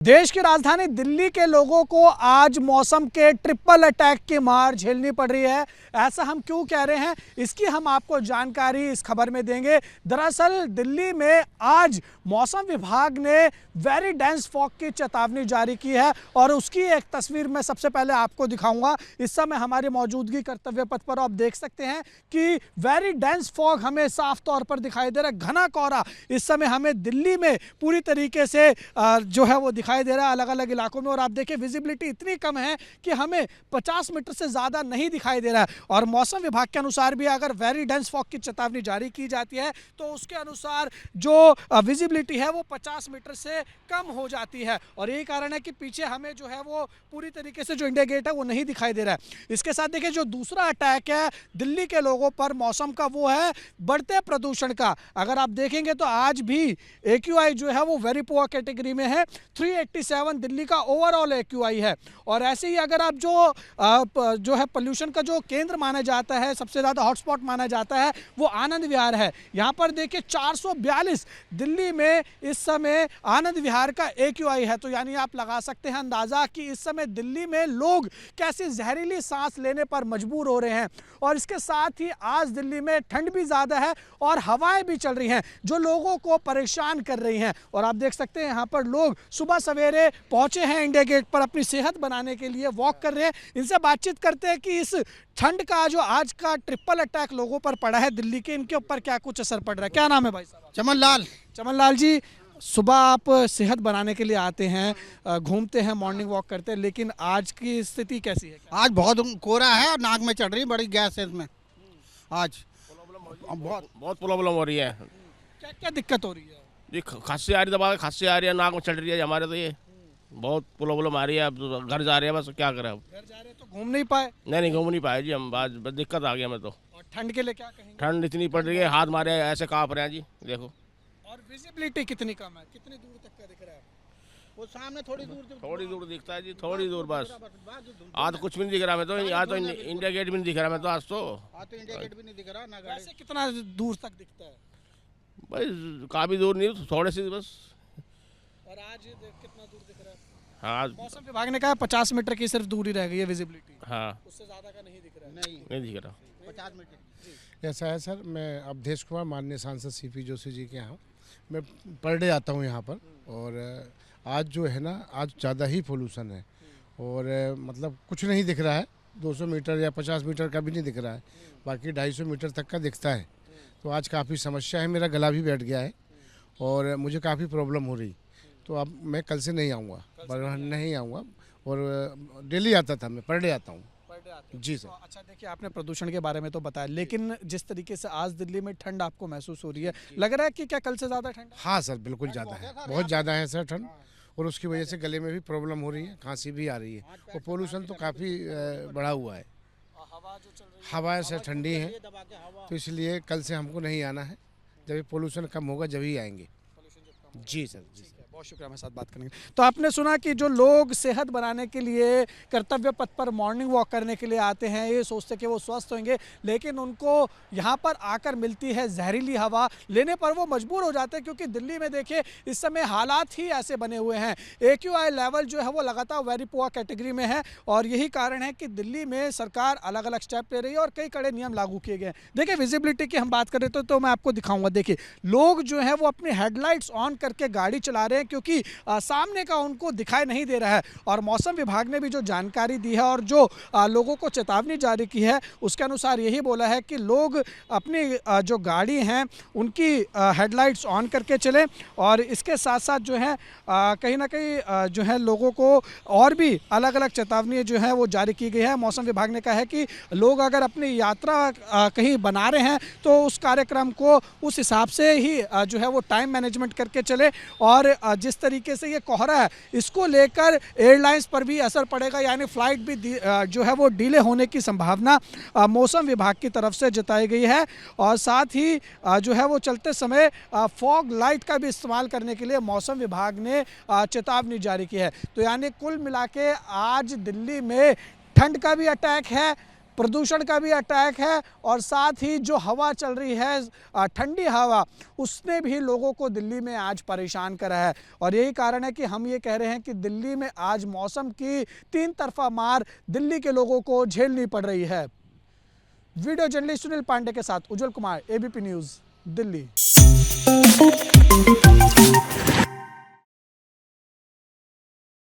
देश की राजधानी दिल्ली के लोगों को आज मौसम के ट्रिपल अटैक की मार झेलनी पड़ रही है। ऐसा हम क्यों कह रहे हैं, इसकी हम आपको जानकारी इस खबर में देंगे। दरअसल दिल्ली में आज मौसम विभाग ने वेरी डेंस फॉग की चेतावनी जारी की है और उसकी एक तस्वीर मैं सबसे पहले आपको दिखाऊंगा। इस समय हमारी मौजूदगी कर्तव्य पथ पर आप देख सकते हैं कि वेरी डेंस फॉग हमें साफ तौर पर दिखाई दे रहा है। घना कोहरा इस समय हमें दिल्ली में पूरी तरीके से जो है वो दिखाई दे रहा है अलग अलग इलाकों में। और आप देखिए विजिबिलिटी इतनी कम है कि हमें 50 मीटर से ज़्यादा नहीं दिखाई दे रहा है। और मौसम विभाग के अनुसार भी अगर वेरी डेंस फॉग की चेतावनी जारी की जाती है तो उसके अनुसार जो विजिबिलिटी है वो 50 मीटर से कम हो जाती है। और यही कारण है कि पीछे हमें जो है वो पूरी तरीके से जो इंडिया गेट है वो नहीं दिखाई दे रहा है। इसके साथ देखिए जो दूसरा अटैक है दिल्ली के लोगों पर मौसम का, वो है बढ़ते प्रदूषण का। अगर आप देखेंगे तो आज भी AQI जो है वो वेरी पुअर कैटेगरी में है। 387 दिल्ली का ओवरऑल AQI है। और ऐसे ही अगर आप जो है पोल्यूशन का जो केंद्र माना जाता है, सबसे ज़्यादा हॉटस्पॉट माना जाता है, वो आनंद विहार है। यहाँ पर देखिए 442 दिल्ली में इस समय आनंद विहार का AQI है। तो यानी आप लगा सकते हैं अंदाज़ा कि इस समय दिल्ली में लोग कैसी जहरीली सांस लेने पर मजबूर हो रहे हैं। और इसके साथ ही आज दिल्ली में ठंड भी ज़्यादा है और हवाएं भी चल रही हैं जो लोगों को परेशान कर रही हैं। और आप देख सकते हैं यहाँ पर लोग सुबह सवेरे पहुंचे हैं इंडिया गेट पर अपनी सेहत बनाने के लिए, वॉक कर रहे हैं। इनसे बातचीत करते हैं कि इस ठंड का जो आज का ट्रिपल अटैक लोगों पर पड़ा है दिल्ली के, इनके ऊपर क्या कुछ असर पड़ रहा है। क्या नाम है भाई साहब? चमन लाल जी, सुबह आप सेहत बनाने के लिए आते हैं, घूमते हैं, मॉर्निंग वॉक करते हैं, लेकिन आज की स्थिति कैसी है? आज बहुत कोहरा है और नाक में चढ़ रही है बड़ी गैस है इसमें। आज बहुत प्रॉब्लम हो रही है। क्या क्या दिक्कत हो रही है? ये खांसी आ रही, दबा के खांसी आ रही है, नाक में चढ़ रही है हमारे। तो ये बहुत प्रॉब्लम आ रही है। अब तो घर जा रहे हैं, बस क्या करें। अब घर जा रहे हैं तो घूम नहीं पाए? नहीं घूम नहीं पाए जी हम। आज बस दिक्कत आ गई हमें। तो और ठंड के लिए क्या कहेंगे? ठंड इतनी पड़ रही है, हाथ मारे ऐसे काँप रहे हैं जी, देखो। और विजिबिलिटी कितनी कम है, कितनी दूर तक का दिख रहा है? वो सामने थोड़ी दूर दिखता है जी, थोड़ी दूर बस। आज कुछ भी नहीं दिख रहा मैं तो। आज तो इंडिया गेट भी नहीं दिख रहा मैं तो। आज तो इंडिया गेट भी नहीं दिख रहा ना। वैसे कितना दूर तक दिखता है? भाई काफ़ी दूर नहीं, थोड़े से बस। और आज कितना दूर दिख रहा है? हाँ, मौसम विभाग ने कहा 50 मीटर की सिर्फ दूरी रह गई है विजिबिलिटी। हाँ, उससे ज्यादा का नहीं दिख रहा है। नहीं दिख रहा। 50 मीटर। ऐसा है सर, मैं अवधेश कुमार माननीय सांसद CP जोशी जी के यहाँ मैं पर डे आता हूँ यहाँ पर। और आज जो है ना, आज ज़्यादा ही पोल्यूशन है और मतलब कुछ नहीं दिख रहा है। 200 मीटर या 50 मीटर का भी नहीं दिख रहा है, बाकी 250 मीटर तक का दिखता है। तो आज काफ़ी समस्या है, मेरा गला भी बैठ गया है और मुझे काफ़ी प्रॉब्लम हो रही। तो अब मैं कल से नहीं आऊँगा, नहीं आऊँगा। और डेली आता था, मैं पर डे आता हूँ जी सर। तो अच्छा देखिए, आपने प्रदूषण के बारे में तो बताया, लेकिन जिस तरीके से आज दिल्ली में ठंड आपको महसूस हो रही है, लग रहा है कि क्या कल से ज़्यादा ठंड? हाँ सर, बिल्कुल ज़्यादा है, बहुत ज़्यादा है सर ठंड। और उसकी वजह से गले में भी प्रॉब्लम हो रही है, खांसी भी आ रही है। और पोल्यूशन तो काफ़ी बढ़ा हुआ है। हवा जो चल रही है, हवाएं से ठंडी है, तो इसलिए कल से हमको नहीं आना है। जब ये पोल्यूशन कम होगा जब ही आएंगे। जी सर, जी सर। बहुत शुक्रिया हमारे साथ बात करने के लिए। तो आपने सुना कि जो लोग सेहत बनाने के लिए कर्तव्य पथ पर मॉर्निंग वॉक करने के लिए आते हैं, ये सोचते कि वो स्वस्थ होंगे, लेकिन उनको यहाँ पर आकर मिलती है जहरीली हवा, लेने पर वो मजबूर हो जाते हैं। क्योंकि दिल्ली में देखिए इस समय हालात ही ऐसे बने हुए हैं। AQI लेवल जो है वो लगातार वेरी पुअर कैटेगरी में है। और यही कारण है कि दिल्ली में सरकार अलग अलग स्टेप ले रही है और कई कड़े नियम लागू किए गए हैं। देखिए विजिबिलिटी की हम बात करें तो मैं आपको दिखाऊंगा। देखिए लोग जो है वो अपनी हेडलाइट्स ऑन करके गाड़ी चला रहे हैं क्योंकि सामने का उनको दिखाई नहीं दे रहा है। और मौसम विभाग ने भी जो जानकारी दी है और जो लोगों को चेतावनी जारी की है, उसके अनुसार यही बोला है कि लोग अपनी जो गाड़ी हैं उनकी हेडलाइट्स ऑन करके चलें। और इसके साथ साथ जो है कहीं ना कहीं जो है लोगों को और भी अलग अलग चेतावनी जो है वो जारी की गई है। मौसम विभाग ने कहा है कि लोग अगर अपनी यात्रा कहीं बना रहे हैं तो उस कार्यक्रम को उस हिसाब से ही जो है वो टाइम मैनेजमेंट करके चले। और जिस तरीके से ये कोहरा है, इसको लेकर एयरलाइंस पर भी असर पड़ेगा, यानी फ्लाइट भी जो है वो डिले होने की संभावना मौसम विभाग की तरफ से जताई गई है। और साथ ही जो है वो चलते समय फॉग लाइट का भी इस्तेमाल करने के लिए मौसम विभाग ने चेतावनी जारी की है। तो यानी कुल मिला के आज दिल्ली में ठंड का भी अटैक है, प्रदूषण का भी अटैक है और साथ ही जो हवा चल रही है ठंडी हवा, उसने भी लोगों को दिल्ली में आज परेशान करा है। और यही कारण है कि हम ये कह रहे हैं कि दिल्ली में आज मौसम की तीन तरफा मार दिल्ली के लोगों को झेलनी पड़ रही है। वीडियो जर्नलिस्ट सुनील पांडे के साथ उज्जवल कुमार, एबीपी न्यूज़, दिल्ली।